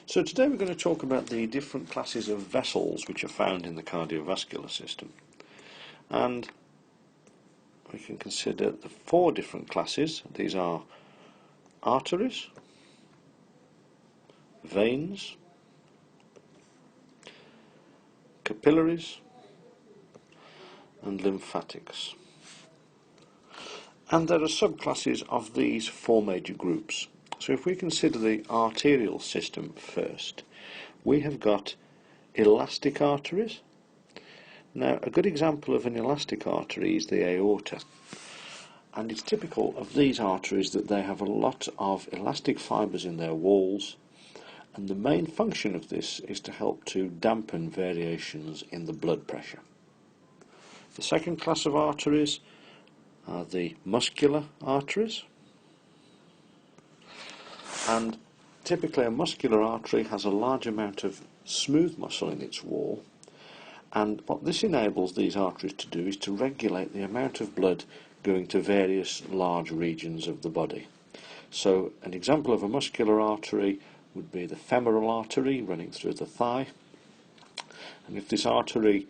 So today we're going to talk about the different classes of vessels which are found in the cardiovascular system. And we can consider the four different classes. These are arteries, veins, capillaries, and lymphatics. And there are subclasses of these four major groups. So if we consider the arterial system first, we have got elastic arteries. Now, a good example of an elastic artery is the aorta. And it's typical of these arteries that they have a lot of elastic fibres in their walls, and the main function of this is to help to dampen variations in the blood pressure. The second class of arteries are the muscular arteries, and typically a muscular artery has a large amount of smooth muscle in its wall, and what this enables these arteries to do is to regulate the amount of blood going to various large regions of the body. So an example of a muscular artery would be the femoral artery running through the thigh, and if this artery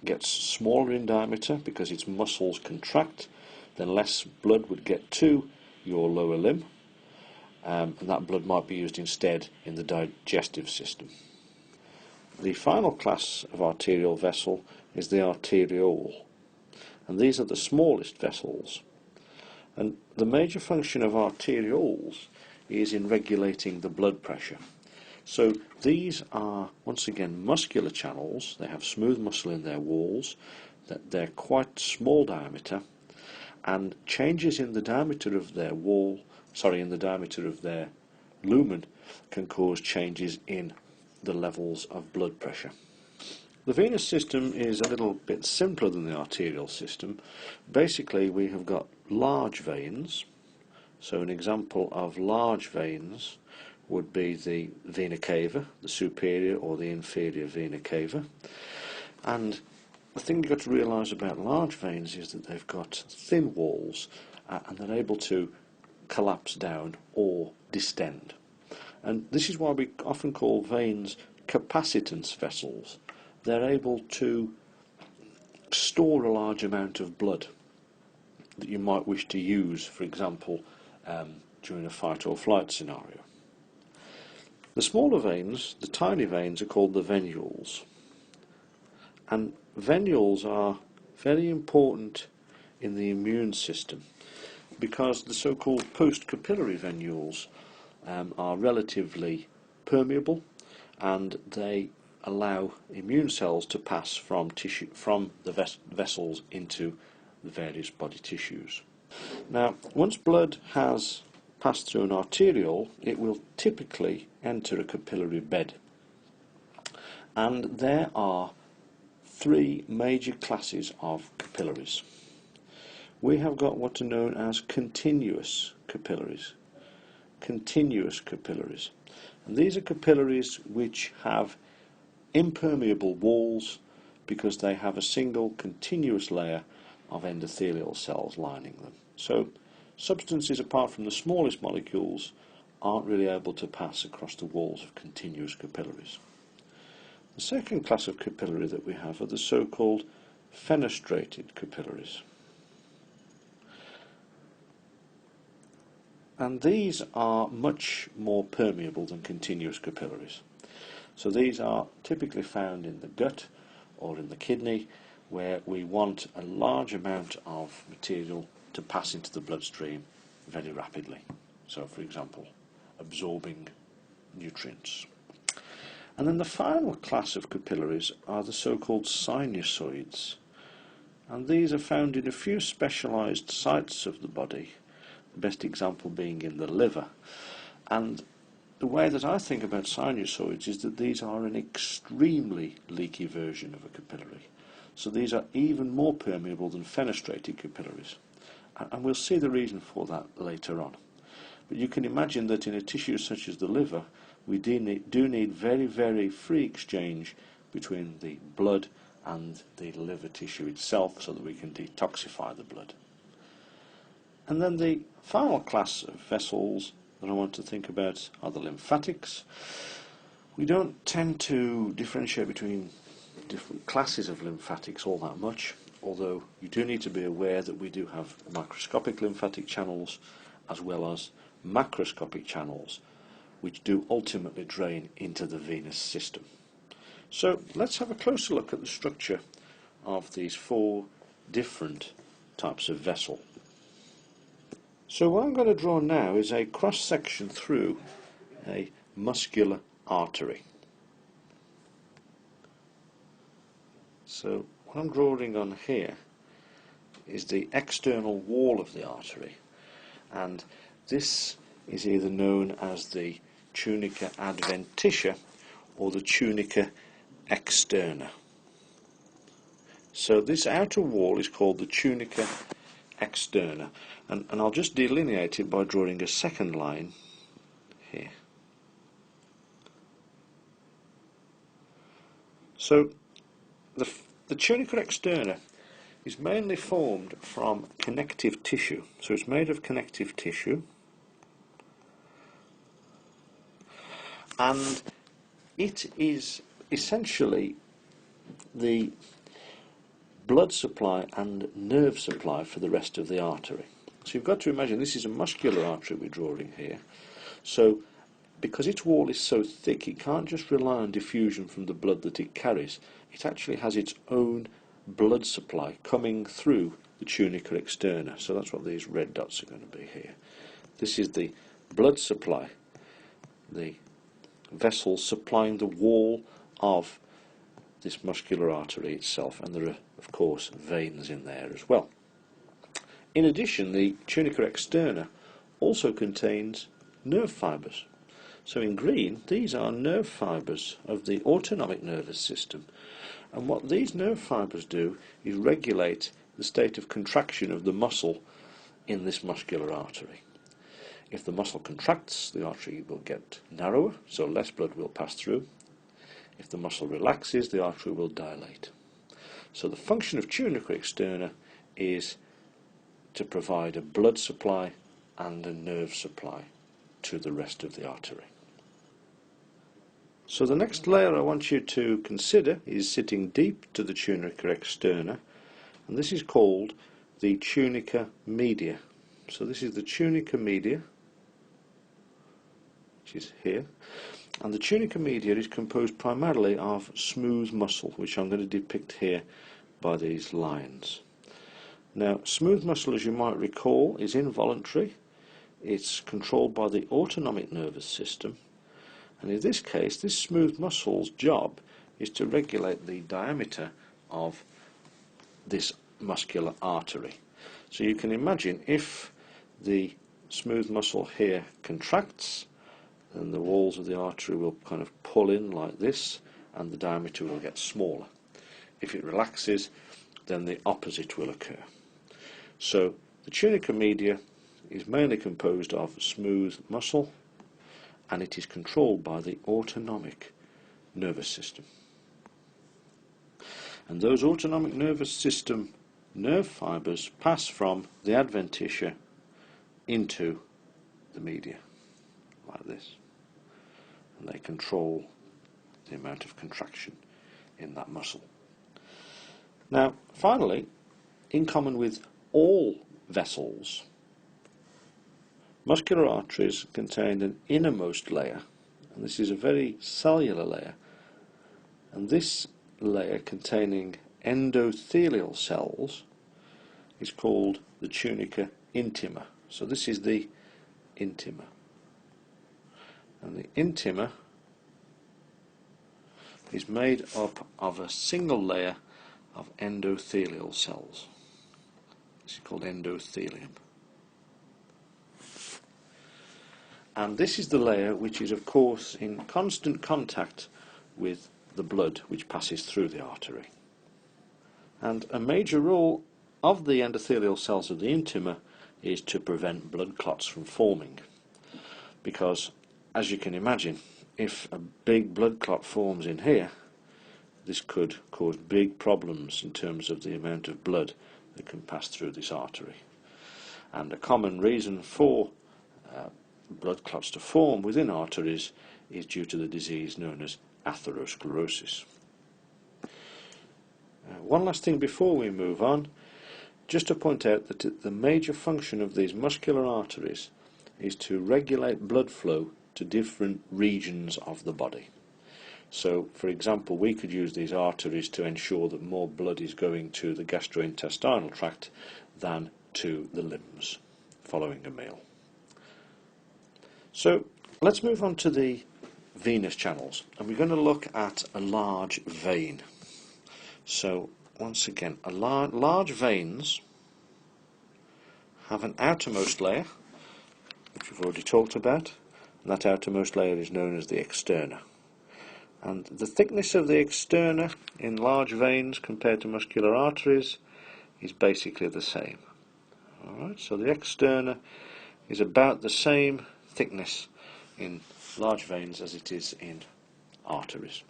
gets smaller in diameter because its muscles contract, then less blood would get to your lower limb, and that blood might be used instead in the digestive system. The final class of arterial vessel is the arteriole, and these are the smallest vessels. And the major function of arterioles is in regulating the blood pressure. So these are, once again, muscular channels. They have smooth muscle in their walls, that they're quite small diameter, and changes in the diameter of their in the diameter of their lumen can cause changes in the levels of blood pressure. The venous system is a little bit simpler than the arterial system. Basically, we have got large veins. So an example of large veins would be the vena cava, the superior or the inferior vena cava. And the thing you've got to realise about large veins is that they've got thin walls and they're able to collapse down or distend. And this is why we often call veins capacitance vessels. They're able to store a large amount of blood that you might wish to use, for example, during a fight or flight scenario. The smaller veins, the tiny veins, are called the venules. And venules are very important in the immune system because the so-called post-capillary venules are relatively permeable, and they allow immune cells to pass from the vessels into the various body tissues. Now, once blood has passed through an arteriole, it will typically enter a capillary bed. And there are three major classes of capillaries. We have got what are known as continuous capillaries. Continuous capillaries. And these are capillaries which have impermeable walls because they have a single continuous layer of endothelial cells lining them. So substances apart from the smallest molecules aren't really able to pass across the walls of continuous capillaries. The second class of capillary that we have are the so-called fenestrated capillaries. And these are much more permeable than continuous capillaries. So these are typically found in the gut or in the kidney, where we want a large amount of material to pass into the bloodstream very rapidly. So, for example, absorbing nutrients. And then the final class of capillaries are the so-called sinusoids. And these are found in a few specialised sites of the body, the best example being in the liver. And the way that I think about sinusoids is that these are an extremely leaky version of a capillary. So these are even more permeable than fenestrated capillaries. And we'll see the reason for that later on. But you can imagine that in a tissue such as the liver, we do need very, very free exchange between the blood and the liver tissue itself so that we can detoxify the blood. And then the final class of vessels that I want to think about are the lymphatics. We don't tend to differentiate between different classes of lymphatics all that much, although you do need to be aware that we do have microscopic lymphatic channels as well as macroscopic channels, which do ultimately drain into the venous system. So let's have a closer look at the structure of these four different types of vessel. So what I'm going to draw now is a cross-section through a muscular artery. So what I'm drawing on here is the external wall of the artery, and this is either known as the tunica adventitia or the tunica externa. So this outer wall is called the tunica externa, and I'll just delineate it by drawing a second line here. So the tunica externa is mainly formed from connective tissue. So it's made of connective tissue, and it is essentially the blood supply and nerve supply for the rest of the artery. So you've got to imagine this is a muscular artery we're drawing here. So because its wall is so thick, it can't just rely on diffusion from the blood that it carries. It actually has its own blood supply coming through the tunica externa. So that's what these red dots are going to be here. This is the blood supply, the vessel supplying the wall of this muscular artery itself, and there are of course veins in there as well. In addition, the tunica externa also contains nerve fibres. So in green, these are nerve fibres of the autonomic nervous system, and what these nerve fibres do is regulate the state of contraction of the muscle in this muscular artery. If the muscle contracts, the artery will get narrower, so less blood will pass through. If the muscle relaxes, the artery will dilate. So the function of tunica externa is to provide a blood supply and a nerve supply to the rest of the artery. So the next layer I want you to consider is sitting deep to the tunica externa, and this is called the tunica media. So this is the tunica media, which is here, and the tunica media is composed primarily of smooth muscle, which I'm going to depict here by these lines. Now, smooth muscle, as you might recall, is involuntary. It's controlled by the autonomic nervous system, and in this case, this smooth muscle's job is to regulate the diameter of this muscular artery. So you can imagine if the smooth muscle here contracts, then the walls of the artery will kind of pull in like this, and the diameter will get smaller. If it relaxes, then the opposite will occur. So the tunica media is mainly composed of smooth muscle, and it is controlled by the autonomic nervous system. And those autonomic nervous system nerve fibres pass from the adventitia into the media, like this. And they control the amount of contraction in that muscle. Now, finally, in common with all vessels, muscular arteries contain an innermost layer, and this is a very cellular layer, and this layer containing endothelial cells is called the tunica intima. So this is the intima, and the intima is made up of a single layer of endothelial cells. This is called endothelium. And this is the layer which is, of course, in constant contact with the blood which passes through the artery. And a major role of the endothelial cells of the intima is to prevent blood clots from forming. Because, as you can imagine, if a big blood clot forms in here, this could cause big problems in terms of the amount of blood that can pass through this artery. And a common reason for blood clots to form within arteries is due to the disease known as atherosclerosis. One last thing before we move on, just to point out that the major function of these muscular arteries is to regulate blood flow to different regions of the body. So, for example, we could use these arteries to ensure that more blood is going to the gastrointestinal tract than to the limbs following a meal. So, let's move on to the venous channels, and we're going to look at a large vein. So, once again, large veins have an outermost layer, which we've already talked about, and that outermost layer is known as the externa. And the thickness of the externa in large veins compared to muscular arteries is basically the same. Alright, so the externa is about the same thickness in large veins as it is in arteries.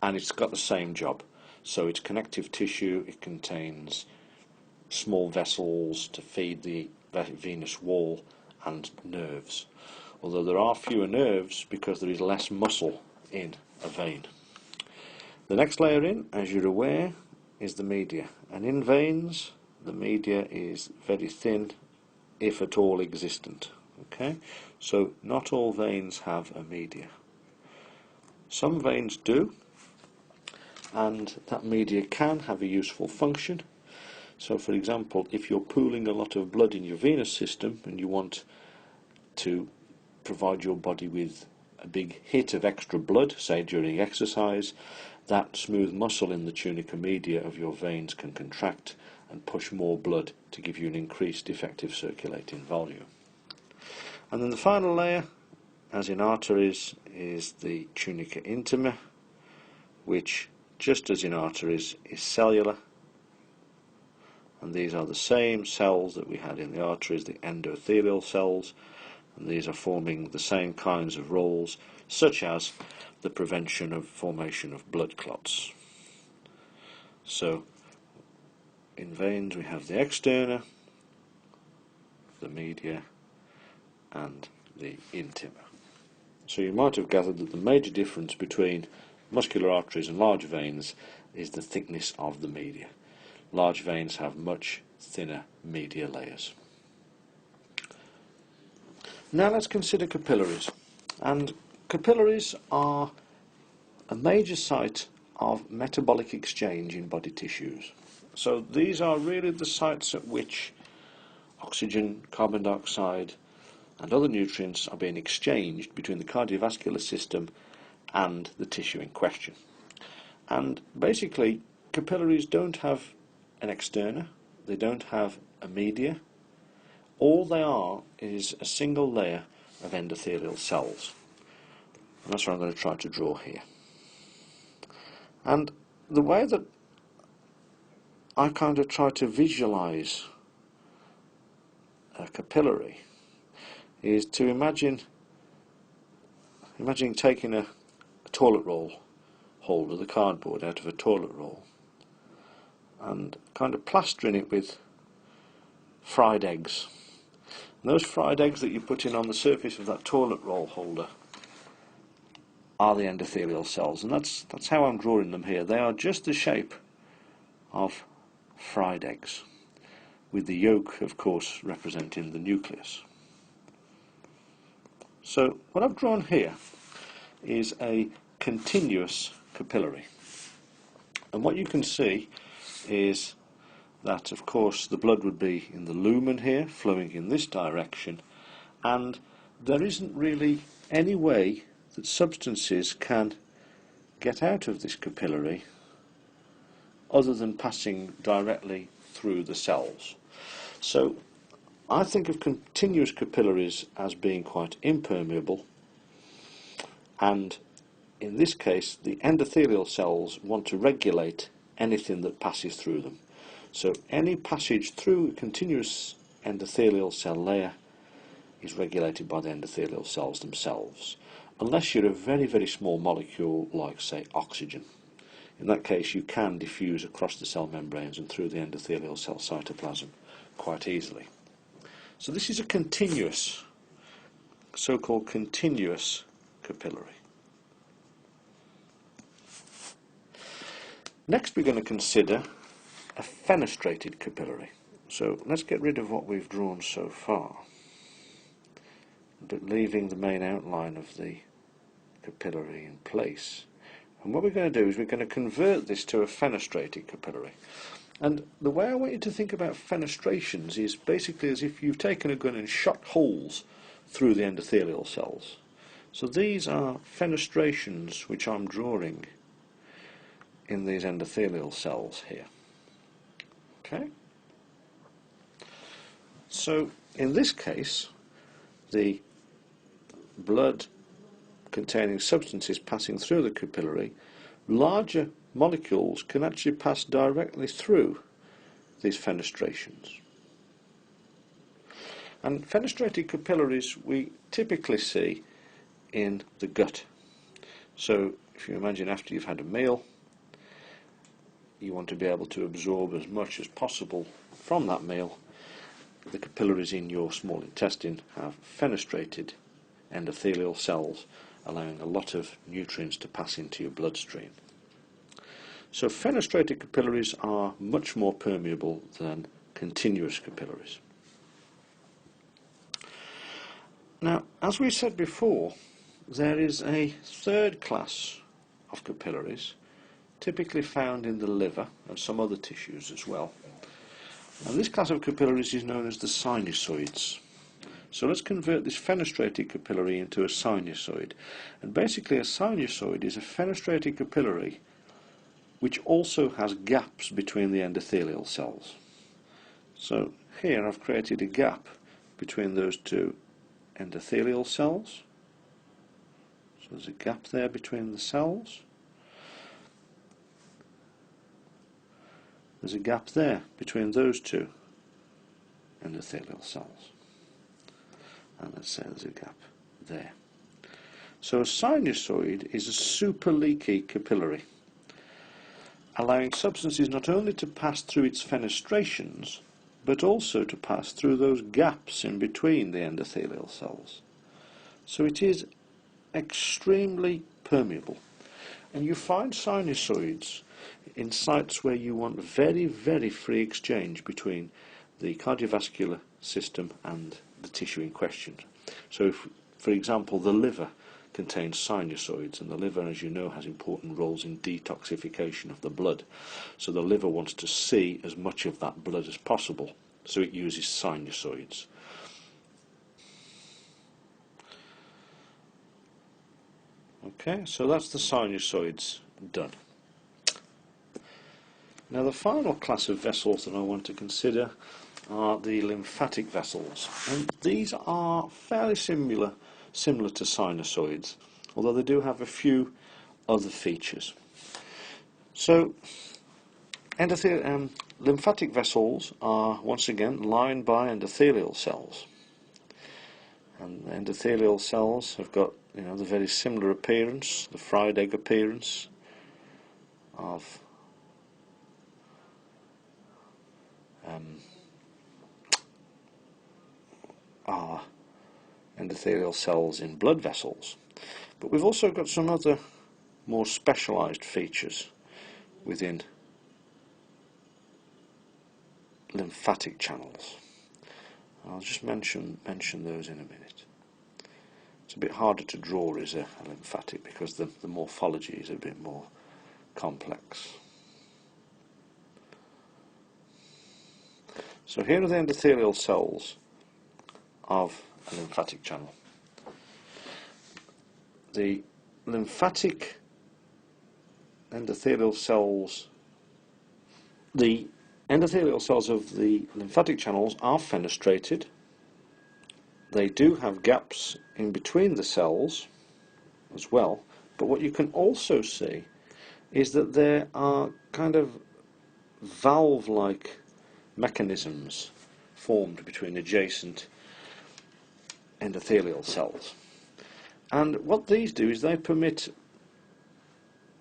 And it's got the same job. So it's connective tissue, it contains small vessels to feed the venous wall and nerves. Although there are fewer nerves because there is less muscle in a vein. The next layer in, as you're aware, is the media. And in veins, the media is very thin, if at all existent. Okay? So not all veins have a media. Some veins do, and that media can have a useful function. So for example, if you're pooling a lot of blood in your venous system and you want to provide your body with a big hit of extra blood, say during exercise, that smooth muscle in the tunica media of your veins can contract and push more blood to give you an increased effective circulating volume. And then the final layer, as in arteries, is the tunica intima, which, just as in arteries, is cellular. And these are the same cells that we had in the arteries, the endothelial cells, and these are forming the same kinds of roles, such as the prevention of formation of blood clots. So, in veins we have the externa, the media, and the intima. So you might have gathered that the major difference between muscular arteries and large veins is the thickness of the media. Large veins have much thinner media layers. Now let's consider capillaries. And capillaries are a major site of metabolic exchange in body tissues. So these are really the sites at which oxygen, carbon dioxide and other nutrients are being exchanged between the cardiovascular system and the tissue in question. And basically, capillaries don't have an externa, they don't have a media. All they are is a single layer of endothelial cells. And that's what I'm going to try to draw here. And the way that I kind of try to visualize a capillary is to imagine taking a toilet roll holder, the cardboard out of a toilet roll, and kind of plastering it with fried eggs. And those fried eggs that you put in on the surface of that toilet roll holder are the endothelial cells, and that's how I'm drawing them here. They are just the shape of fried eggs, with the yolk, of course, representing the nucleus. So what I've drawn here is a continuous capillary. And what you can see is that, of course, the blood would be in the lumen here, flowing in this direction, and there isn't really any way that substances can get out of this capillary other than passing directly through the cells. So I think of continuous capillaries as being quite impermeable, and in this case the endothelial cells want to regulate anything that passes through them. So any passage through a continuous endothelial cell layer is regulated by the endothelial cells themselves, unless you're a very, very small molecule like, say, oxygen. In that case you can diffuse across the cell membranes and through the endothelial cell cytoplasm quite easily. So this is a continuous so-called continuous capillary. Next we're going to consider a fenestrated capillary. So let's get rid of what we've drawn so far, but leaving the main outline of the capillary in place. And what we're going to do is we're going to convert this to a fenestrated capillary. And the way I want you to think about fenestrations is basically as if you've taken a gun and shot holes through the endothelial cells. So these are fenestrations which I'm drawing in these endothelial cells here. Okay? So in this case, the blood containing substances passing through the capillary, larger molecules can actually pass directly through these fenestrations. And fenestrated capillaries we typically see in the gut. So if you imagine after you've had a meal, you want to be able to absorb as much as possible from that meal. The capillaries in your small intestine have fenestrated endothelial cells, allowing a lot of nutrients to pass into your bloodstream. So fenestrated capillaries are much more permeable than continuous capillaries. Now, as we said before, there is a third class of capillaries, typically found in the liver and some other tissues as well. And this class of capillaries is known as the sinusoids. So let's convert this fenestrated capillary into a sinusoid. And basically a sinusoid is a fenestrated capillary which also has gaps between the endothelial cells. So here I've created a gap between those two endothelial cells. So there's a gap there between the cells. There's a gap there between those two endothelial cells. And let's say there's a gap there. So a sinusoid is a super leaky capillary, allowing substances not only to pass through its fenestrations, but also to pass through those gaps in between the endothelial cells. So it is extremely permeable. And you find sinusoids in sites where you want very, very free exchange between the cardiovascular system and the tissue in question. So if, for example, the liver contains sinusoids, and the liver, as you know, has important roles in detoxification of the blood. So the liver wants to see as much of that blood as possible, so it uses sinusoids. Okay, so that's the sinusoids done. Now the final class of vessels that I want to consider are the lymphatic vessels, and these are fairly similar to sinusoids, although they do have a few other features. So lymphatic vessels are once again lined by endothelial cells, and the endothelial cells have got the very similar appearance, the fried egg appearance of our endothelial cells in blood vessels. But we've also got some other more specialised features within lymphatic channels. I'll just mention those in a minute. It's a bit harder to draw as a lymphatic because the morphology is a bit more complex. So here are the endothelial cells of a lymphatic channel. The lymphatic endothelial cells, the endothelial cells of the lymphatic channels are fenestrated. They do have gaps in between the cells as well, but what you can also see is that there are kind of valve-like mechanisms formed between adjacent endothelial cells. And what these do is they permit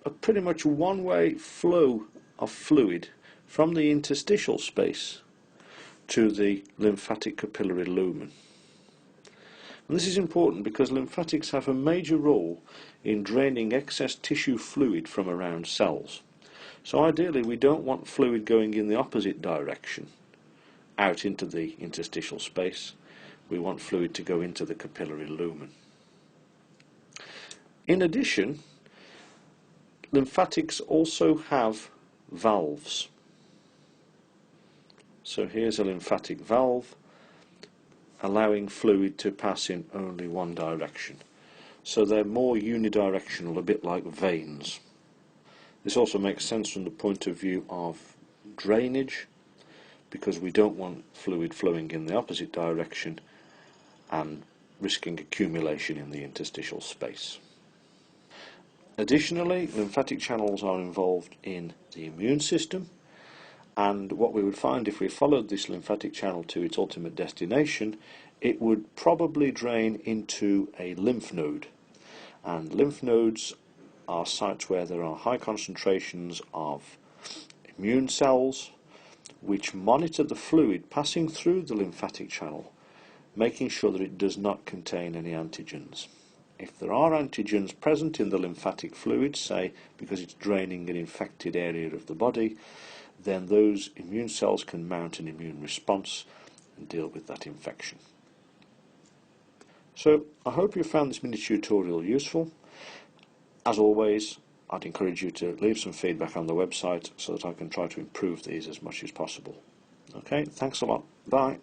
a pretty much one-way flow of fluid from the interstitial space to the lymphatic capillary lumen. And this is important because lymphatics have a major role in draining excess tissue fluid from around cells. So ideally we don't want fluid going in the opposite direction, out into the interstitial space. We want fluid to go into the capillary lumen. In addition, lymphatics also have valves. So here's a lymphatic valve allowing fluid to pass in only one direction. So they're more unidirectional, a bit like veins. This also makes sense from the point of view of drainage, because we don't want fluid flowing in the opposite direction and risking accumulation in the interstitial space. Additionally, lymphatic channels are involved in the immune system, and what we would find if we followed this lymphatic channel to its ultimate destination, it would probably drain into a lymph node. And lymph nodes are sites where there are high concentrations of immune cells which monitor the fluid passing through the lymphatic channel, making sure that it does not contain any antigens. If there are antigens present in the lymphatic fluid, say because it's draining an infected area of the body, then those immune cells can mount an immune response and deal with that infection. So I hope you found this mini tutorial useful. As always, I'd encourage you to leave some feedback on the website so that I can try to improve these as much as possible. Okay, thanks a lot. Bye.